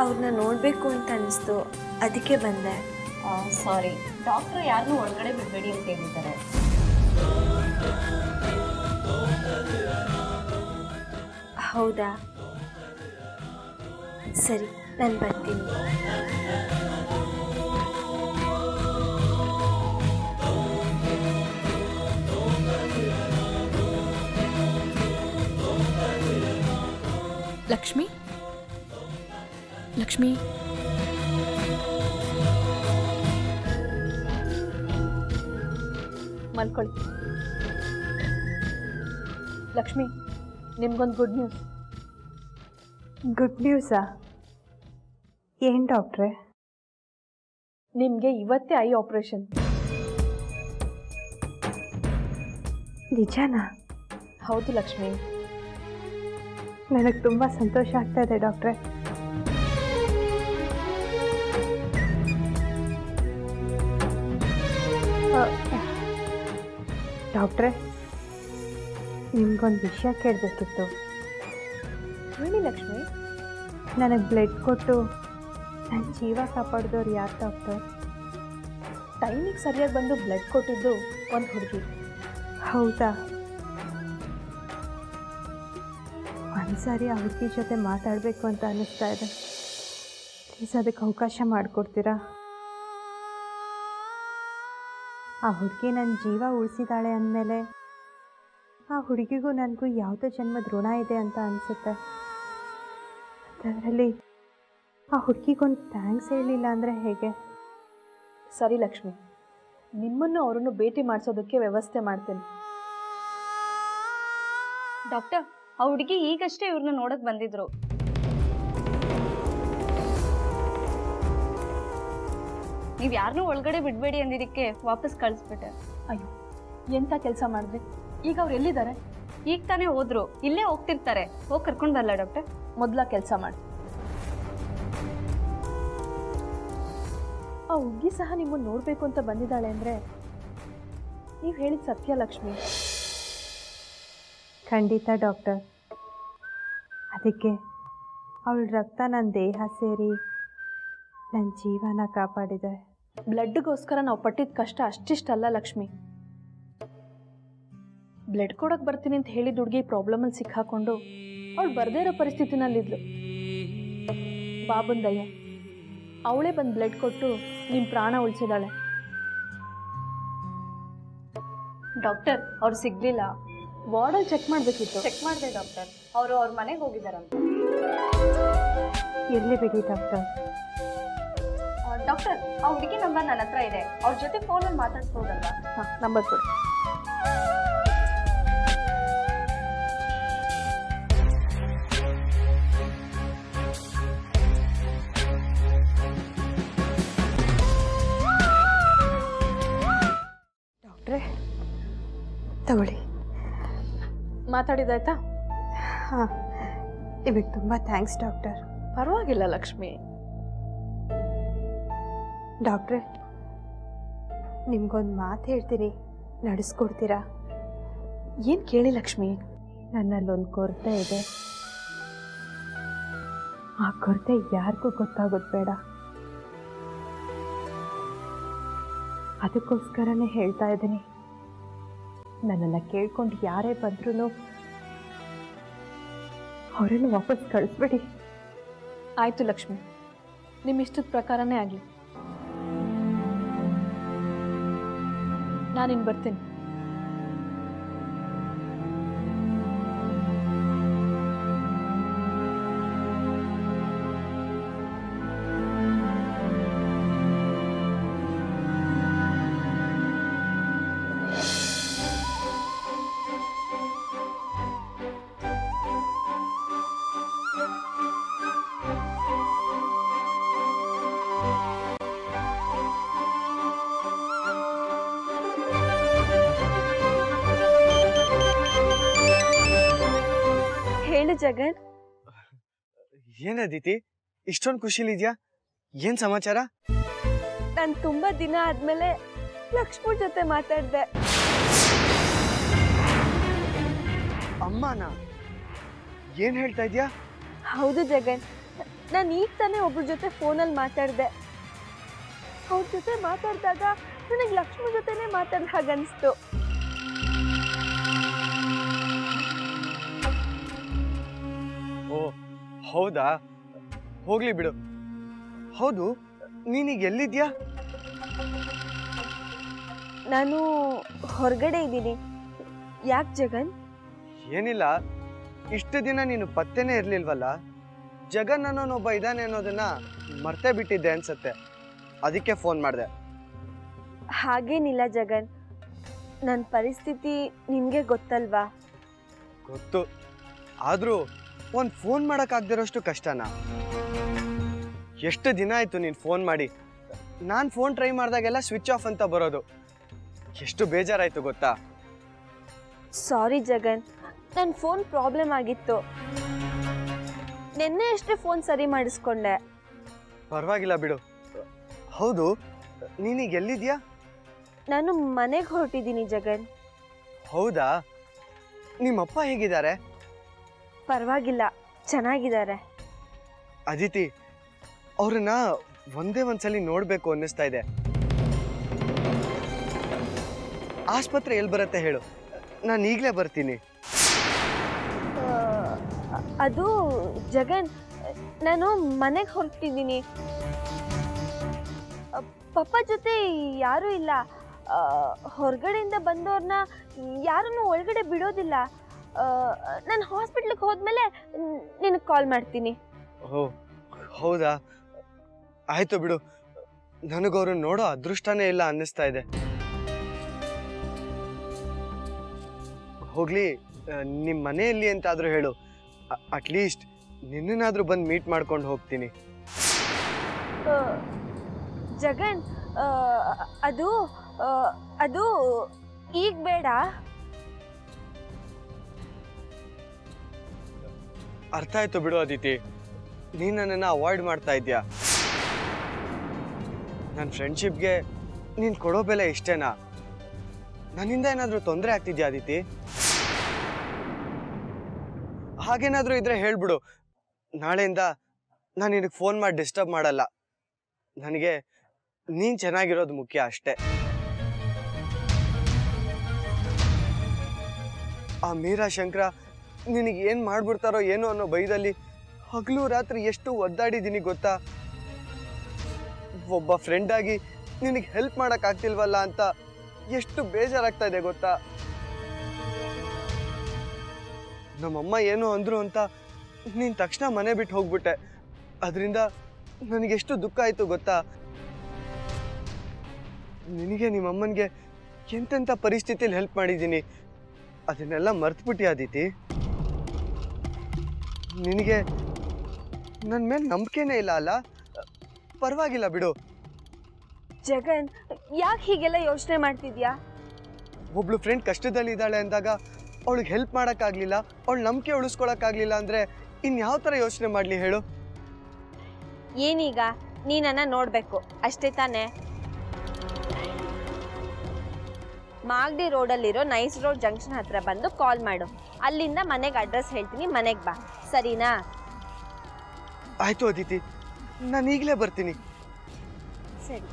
ಅವ್ರನ್ನ ನೋಡಬೇಕು ಅಂತ ಅನಿಸ್ತು, ಅದಕ್ಕೆ ಬಂದೆ. ಸಾರಿ, ಡಾಕ್ಟ್ರು ಯಾರನ್ನೂ ಒಳಗಡೆ ಬಿಡಬೇಡಿ ಅಂತ ಹೇಳಿದ್ದಾರೆ. ಹೌದಾ, ಸರಿ, ನಾನು ಬರ್ತೀನಿ. ಲಕ್ಷ್ಮಿ, ಲಕ್ಷ್ಮಿ, ಮಲ್ಕೊಳ್ಳಿ. ಲಕ್ಷ್ಮಿ, ನಿಮ್ಗೊಂದು ಗುಡ್ ನ್ಯೂಸ್. ಗುಡ್ ನ್ಯೂಸಾ? ಏನು ಡಾಕ್ಟ್ರೆ? ನಿಮಗೆ ಇವತ್ತೇ ಐ ಆಪರೇಷನ್. ನಿಜನಾ? ಹೌದು ಲಕ್ಷ್ಮಿ. ನನಗೆ ತುಂಬ ಸಂತೋಷ ಆಗ್ತಾ ಇದೆ ಡಾಕ್ಟ್ರೆ. ಡಾಕ್ಟ್ರೆ, ನಿಮ್ಗೊಂದು ವಿಷಯ ಕೇಳಬೇಕಿತ್ತು. ಹೇಳಿ ಲಕ್ಷ್ಮಿ. ನನಗೆ ಬ್ಲಡ್ ಕೊಟ್ಟು ನನ್ನ ಜೀವ ಕಾಪಾಡಿದವ್ರು ಯಾರು ಡಾಕ್ಟರ್? ಟೈಮಿಗೆ ಸರಿಯಾಗಿ ಬಂದು ಬ್ಲಡ್ ಕೊಟ್ಟಿದ್ದು ಒಂದು ಹುಡುಗಿ. ಹೌದಾ? ಒಂದ್ಸಾರಿ ಆ ಹುಡುಗಿ ಜೊತೆ ಮಾತಾಡಬೇಕು ಅಂತ ಅನ್ನಿಸ್ತಾ ಇದೆ. ಪ್ಲೀಸ್ ಅದಕ್ಕೆ ಅವಕಾಶ ಮಾಡಿಕೊಡ್ತೀರಾ? ಆ ಹುಡುಗಿ ನನ್ನ ಜೀವ ಉಳಿಸಿದಾಳೆ ಅಂದಮೇಲೆ ಆ ಹುಡುಗಿಗೂ ನನಗೂ ಯಾವುದೋ ಜನ್ಮದ ಋಣ ಇದೆ ಅಂತ ಅನಿಸುತ್ತೆ. ಅದರಲ್ಲಿ ಆ ಹುಡುಗಿಗೊಂದು ಥ್ಯಾಂಕ್ಸ್ ಹೇಳಿಲ್ಲ ಅಂದರೆ ಹೇಗೆ? ಸರಿ ಲಕ್ಷ್ಮಿ, ನಿಮ್ಮನ್ನು ಅವರನ್ನು ಭೇಟಿ ಮಾಡಿಸೋದಕ್ಕೆ ವ್ಯವಸ್ಥೆ ಮಾಡ್ತೇನೆ. ಡಾಕ್ಟರ್, ಆ ಹುಡುಗಿ ಈಗಷ್ಟೇ ಇವ್ರನ್ನ ನೋಡಕ್ ಬಂದಿದ್ರು. ನೀವು ಯಾರನ್ನೂ ಒಳಗಡೆ ಬಿಡಬೇಡಿ ಅಂದಿದ್ದಕ್ಕೆ ವಾಪಸ್ ಕಳಿಸ್ಬಿಟ್ಟೆ. ಅಯ್ಯೋ, ಎಂಥ ಕೆಲಸ ಮಾಡಿದ್ರಿ? ಈಗ ಅವ್ರು ಎಲ್ಲಿದ್ದಾರೆ? ಈಗ ತಾನೇ ಹೋದ್ರು, ಇಲ್ಲೇ ಹೋಗ್ತಿರ್ತಾರೆ. ಹೋಗಿ ಕರ್ಕೊಂಡು ಬರಲ್ಲ ಡಾಕ್ಟರ್? ಮೊದಲ ಕೆಲಸ ಮಾಡಿ. ಆ ಹುಡುಗಿ ಸಹ ನಿಮ್ಮನ್ನು ನೋಡಬೇಕು ಅಂತ ಬಂದಿದ್ದಾಳೆ ಅಂದರೆ ನೀವು ಹೇಳಿದ ಸತ್ಯ ಲಕ್ಷ್ಮಿ. ಖಂಡಿತ ಡಾಕ್ಟರ್. ಅದಕ್ಕೆ ಅವಳ ರಕ್ತ ನನ್ನ ದೇಹ ಸೇರಿ ನನ್ನ ಜೀವನ ಕಾಪಾಡಿದೆ. ಬ್ಲಡ್ಗೋಸ್ಕರ ನಾವು ಪಟ್ಟಿದ ಕಷ್ಟ ಅಷ್ಟಿಷ್ಟಲ್ಲ ಲಕ್ಷ್ಮಿ. ಬ್ಲಡ್ ಕೊಡೋಕೆ ಬರ್ತೀನಿ ಅಂತ ಹೇಳಿದ ಹುಡುಗಿ ಪ್ರಾಬ್ಲಮಲ್ಲಿ ಸಿಕ್ಕಾಕೊಂಡು ಅವಳು ಬರದೇ ಇರೋ ಪರಿಸ್ಥಿತಿನಲ್ಲಿದ್ಲು. ಬಾಬನ್ ದಯ್ಯ, ಅವಳೇ ಬಂದು ಬ್ಲಡ್ ಕೊಟ್ಟು ನಿಮ್ಮ ಪ್ರಾಣ ಉಳಿಸಿದಾಳೆ. ಡಾಕ್ಟರ್, ಅವ್ರು ಸಿಗ್ಲಿಲ್ಲ. ವಾರ್ಡಲ್ಲಿ ಚೆಕ್ ಮಾಡಬೇಕಿತ್ತು. ಚೆಕ್ ಮಾಡಿದೆ ಡಾಕ್ಟರ್, ಅವರು ಅವ್ರ ಮನೆಗೆ ಹೋಗಿದ್ದಾರಂತ. ಇರಲಿ ಬಿಡಿ ಡಾಕ್ಟರ್. ಡಾಕ್ಟರ್, ಆ ಹುಡುಗಿ ನಂಬರ್ ನನ್ನ ಹತ್ರ ಇದೆ. ಅವ್ರ ಜೊತೆ ಫೋನಲ್ಲಿ ಮಾತಾಡ್ಸ್ಬೋದಲ್ವಾ? ಹಾಂ, ನಂಬರ್ ಕೊಡಿ. ಡಾಕ್ಟ್ರೇ, ತಗೊಳ್ಳಿ. ಮಾತಾಡಿದಾಯ್ತಾ? ಹಾಂ, ನಿಮಗೆ ತುಂಬ ಥ್ಯಾಂಕ್ಸ್ ಡಾಕ್ಟರ್. ಪರವಾಗಿಲ್ಲ ಲಕ್ಷ್ಮಿ. ಡಾಕ್ಟ್ರೇ, ನಿಮ್ಗೊಂದು ಮಾತು ಹೇಳ್ತೀನಿ, ನಡೆಸ್ಕೊಡ್ತೀರಾ? ಏನು ಕೇಳಿ ಲಕ್ಷ್ಮಿ? ನನ್ನಲ್ಲೊಂದು ಕೊರತೆ ಇದೆ. ಆ ಕೊರತೆ ಯಾರಿಗೂ ಗೊತ್ತಾಗೋದು ಬೇಡ. ಅದಕ್ಕೋಸ್ಕರನೇ ಹೇಳ್ತಾ ಇದ್ದೀನಿ. ನನ್ನನ್ನು ಕೇಳ್ಕೊಂಡು ಯಾರೇ ಬಂದ್ರೂ ಅವರನ್ನು ವಾಪಸ್ ಕಳಿಸ್ಬೇಡಿ. ಆಯಿತು ಲಕ್ಷ್ಮಿ, ನಿಮ್ಮ ಇಷ್ಟದ ಪ್ರಕಾರನೇ ಆಗಲಿ. ನಾನಿನ್ನು ಬರ್ತೀನಿ. ಹೇಳು ಜಗನ್. ಏನ್ ಅದಿತಿ, ಇಷ್ಟೊಂದು ಖುಷಿಲಿದ್ಯಾ? ಏನ್ ಸಮಾಚಾರ? ನಾನು ತುಂಬಾ ದಿನ ಆದ್ಮೇಲೆ ಲಕ್ಷ್ಮಿ ಜೊತೆ ಮಾತಾಡ್ದೆ. ಅಮ್ಮನ? ಏನ್ ಹೇಳ್ತಾ ಇದ್ಯಾ? ಹೌದು ಜಗನ್, ನಾನು ಈಗ ತಾನೇ ಒಬ್ರ ಜೊತೆ ಫೋನಲ್ಲಿ ಮಾತಾಡಿದೆ. ಅವ್ರ ಜೊತೆ ಮಾತಾಡಿದಾಗ ನನಗೆ ಲಕ್ಷ್ಮಿ ಜೊತೆನೇ ಮಾತಾಡಿದ ಹಾಗನ್ನಿಸ್ತು. ಓ ಹೌದಾ, ಹೋಗ್ಲಿ ಬಿಡು. ಹೌದು, ನೀನೀಗ ಎಲ್ಲಿದ್ಯಾ? ನಾನು ಹೊರಗಡೆ ಇದ್ದೀನಿ. ಯಾಕೆ ಜಗನ್? ಏನಿಲ್ಲ, ಇಷ್ಟು ದಿನ ನೀನು ಪತ್ತೆನೇ ಇರ್ಲಿಲ್ವಲ್ಲ, ಜಗನ್ ಅನ್ನೋನೊಬ್ಬ ಇದ್ದಾನೆ ಅನ್ನೋದನ್ನ ಮರ್ತೇ ಬಿಟ್ಟಿದ್ದೆ ಅನ್ಸತ್ತೆ, ಅದಕ್ಕೆ ಫೋನ್ ಮಾಡಿದೆ. ಹಾಗೇನಿಲ್ಲ ಜಗನ್, ನನ್ನ ಪರಿಸ್ಥಿತಿ ನಿನಗೆ ಗೊತ್ತಲ್ವಾ? ಗೊತ್ತು, ಆದರೂ ಒಂದು ಫೋನ್ ಮಾಡೋಕ್ಕಾಗದಿರೋಷ್ಟು ಕಷ್ಟನಾ? ಎಷ್ಟು ದಿನ ಆಯಿತು ನೀನು ಫೋನ್ ಮಾಡಿ. ನಾನು ಫೋನ್ ಟ್ರೈ ಮಾಡಿದಾಗೆಲ್ಲ ಸ್ವಿಚ್ ಆಫ್ ಅಂತ ಬರೋದು. ಎಷ್ಟು ಬೇಜಾರಾಯಿತು ಗೊತ್ತಾ? ಸಾರಿ ಜಗನ್, ನನ್ನ ಫೋನ್ ಪ್ರಾಬ್ಲಮ್ ಆಗಿತ್ತು. ನಿನ್ನೆ ಅಷ್ಟೇ ಫೋನ್ ಸರಿ ಮಾಡಿಸ್ಕೊಂಡೆ. ಪರವಾಗಿಲ್ಲ ಬಿಡು. ಹೌದು, ನೀನೀಗ ಎಲ್ಲಿದ್ಯಾ? ನಾನು ಮನೆಗೆ ಹೊರಟಿದ್ದೀನಿ ಜಗನ್. ಹೌದಾ, ನಿಮ್ಮಪ್ಪ ಹೇಗಿದ್ದಾರೆ? ಪರವಾಗಿಲ್ಲ, ಚೆನ್ನಾಗಿದ್ದಾರೆ. ಅದಿತಿ, ಅವ್ರನ್ನ ಒಂದೇ ಒಂದ್ಸಲಿ ನೋಡಬೇಕು ಅನ್ನಿಸ್ತಾ ಇದೆ. ಆಸ್ಪತ್ರೆ ಎಲ್ಲಿ ಬರುತ್ತೆ ಹೇಳು, ನಾನು ಈಗಲೇ ಬರ್ತೀನಿ. ಅದು ಜಗನ್, ನಾನು ಮನೆಗೆ ಹೊರಟಿದ್ದೀನಿ. ಪಪ್ಪ ಜೊತೆ ಯಾರೂ ಇಲ್ಲ. ಹೊರಗಡೆಯಿಂದ ಬಂದವ್ರನ್ನ ಯಾರನ್ನು ಒಳಗಡೆ ಬಿಡೋದಿಲ್ಲ. ನಾನು ಹಾಸ್ಪಿಟ್ಲಿಗೆ ಹೋದ್ಮೇಲೆ ನಿನಗೆ ಕಾಲ್ ಮಾಡ್ತೀನಿ. ಓ ಹೌದಾ, ಆಯ್ತು ಬಿಡು. ನನಗವ್ರನ್ನ ನೋಡೋ ಅದೃಷ್ಟನೇ ಇಲ್ಲ ಅನ್ನಿಸ್ತಾ ಇದೆ. ಹೋಗ್ಲಿ, ನಿಮ್ಮ ಮನೆಯಲ್ಲಿ ಅಂತಾದರೂ ಹೇಳು, ಅಟ್ಲೀಸ್ಟ್ ನಿನ್ನನ್ನಾದರೂ ಬಂದು ಮೀಟ್ ಮಾಡ್ಕೊಂಡು ಹೋಗ್ತೀನಿ. ಜಗನ್, ಅದು ಅದು ಈಗ ಬೇಡ. ಅರ್ಥ ಆಯ್ತು ಬಿಡು ಅದಿತಿ, ನೀನು ನನ್ನನ್ನು ಅವಾಯ್ಡ್ ಮಾಡ್ತಾ ಇದ್ಯಾ. ನನ್ನ ಫ್ರೆಂಡ್ಶಿಪ್ಗೆ ನೀನು ಕೊಡೋ ಬೆಲೆ ಇಷ್ಟೇನಾ? ನನ್ನಿಂದ ಏನಾದರೂ ತೊಂದರೆ ಆಗ್ತಿದ್ಯಾ ಅದಿತಿ? ಹಾಗೇನಾದರೂ ಇದ್ರೆ ಹೇಳ್ಬಿಡು. ನಾಳೆಯಿಂದ ನಾನು ನಿನಗೆ ಫೋನ್ ಮಾಡಿ ಡಿಸ್ಟರ್ಬ್ ಮಾಡಲ್ಲ. ನನಗೆ ನೀನು ಚೆನ್ನಾಗಿರೋದು ಮುಖ್ಯ ಅಷ್ಟೇ. ಆ ಮೀರಾ ಶಂಕರ ನಿನಗೆ ಏನು ಮಾಡ್ಬಿಡ್ತಾರೋ ಏನೋ ಅನ್ನೋ ಭಯದಲ್ಲಿ ಹಗಲು ರಾತ್ರಿ ಎಷ್ಟು ಒದ್ದಾಡಿದ್ದೀನಿ ಗೊತ್ತಾ? ಒಬ್ಬ ಫ್ರೆಂಡ್ ಆಗಿ ನಿನಗೆ ಹೆಲ್ಪ್ ಮಾಡೋಕ್ಕಾಗ್ತಿಲ್ವಲ್ಲ ಅಂತ ಎಷ್ಟು ಬೇಜಾರಾಗ್ತಾ ಇದೆ ಗೊತ್ತಾ? ನಮ್ಮಮ್ಮ ಏನೋ ಅಂದ್ರು ಅಂತ ನೀನು ತಕ್ಷಣ ಮನೆ ಬಿಟ್ಟು ಹೋಗ್ಬಿಟ್ಟೆ. ಅದರಿಂದ ನನಗೆಷ್ಟು ದುಃಖ ಆಯಿತು ಗೊತ್ತಾ? ನಿನಗೆ ನಿಮ್ಮಮ್ಮನಿಗೆ ಎಂತೆಂಥ ಪರಿಸ್ಥಿತಿಯಲ್ಲಿ ಹೆಲ್ಪ್ ಮಾಡಿದ್ದೀನಿ, ಅದನ್ನೆಲ್ಲ ಮರ್ತ್ಬಿಟ್ಟಿ ಅದಿತಿ. ನಿನಗೆ ನನ್ನ ಮೇಲೆ ನಂಬಿಕೆನೇ ಇಲ್ಲ ಅಲ್ಲ? ಪರವಾಗಿಲ್ಲ ಬಿಡು. ಜಗನ್, ಯಾಕೆ ಹೀಗೆಲ್ಲ ಯೋಚನೆ ಮಾಡ್ತಿದ್ಯಾ? ಒಬ್ಳು ಫ್ರೆಂಡ್ ಕಷ್ಟದಲ್ಲಿದ್ದಾಳೆ ಅಂದಾಗ ಅವಳಿಗೆ ಹೆಲ್ಪ್ ಮಾಡೋಕ್ಕಾಗಲಿಲ್ಲ, ಅವಳು ನಂಬಿಕೆ ಉಳಿಸ್ಕೊಳಕ್ಕಾಗಲಿಲ್ಲ ಅಂದರೆ ಇನ್ಯಾವ ಥರ ಯೋಚನೆ ಮಾಡಲಿ ಹೇಳು? ಏನೀಗ ನೀನನ್ನ ನೋಡಬೇಕು ಅಷ್ಟೇ ತಾನೇ? ಮಾಗಡಿ ರೋಡಲ್ಲಿರೋ ನೈಸ್ ರೋಡ್ ಜಂಕ್ಷನ್ ಹತ್ರ ಬಂದು ಕಾಲ್ ಮಾಡು. ಅಲ್ಲಿಂದ ಮನೆಗೆ ಅಡ್ರೆಸ್ ಹೇಳ್ತೀನಿ, ಮನೆಗೆ ಬಾ, ಸರಿನಾ? ಆಯಿತು ಅದಿತಿ, ನಾನು ಈಗಲೇ ಬರ್ತೀನಿ. ಸರಿ.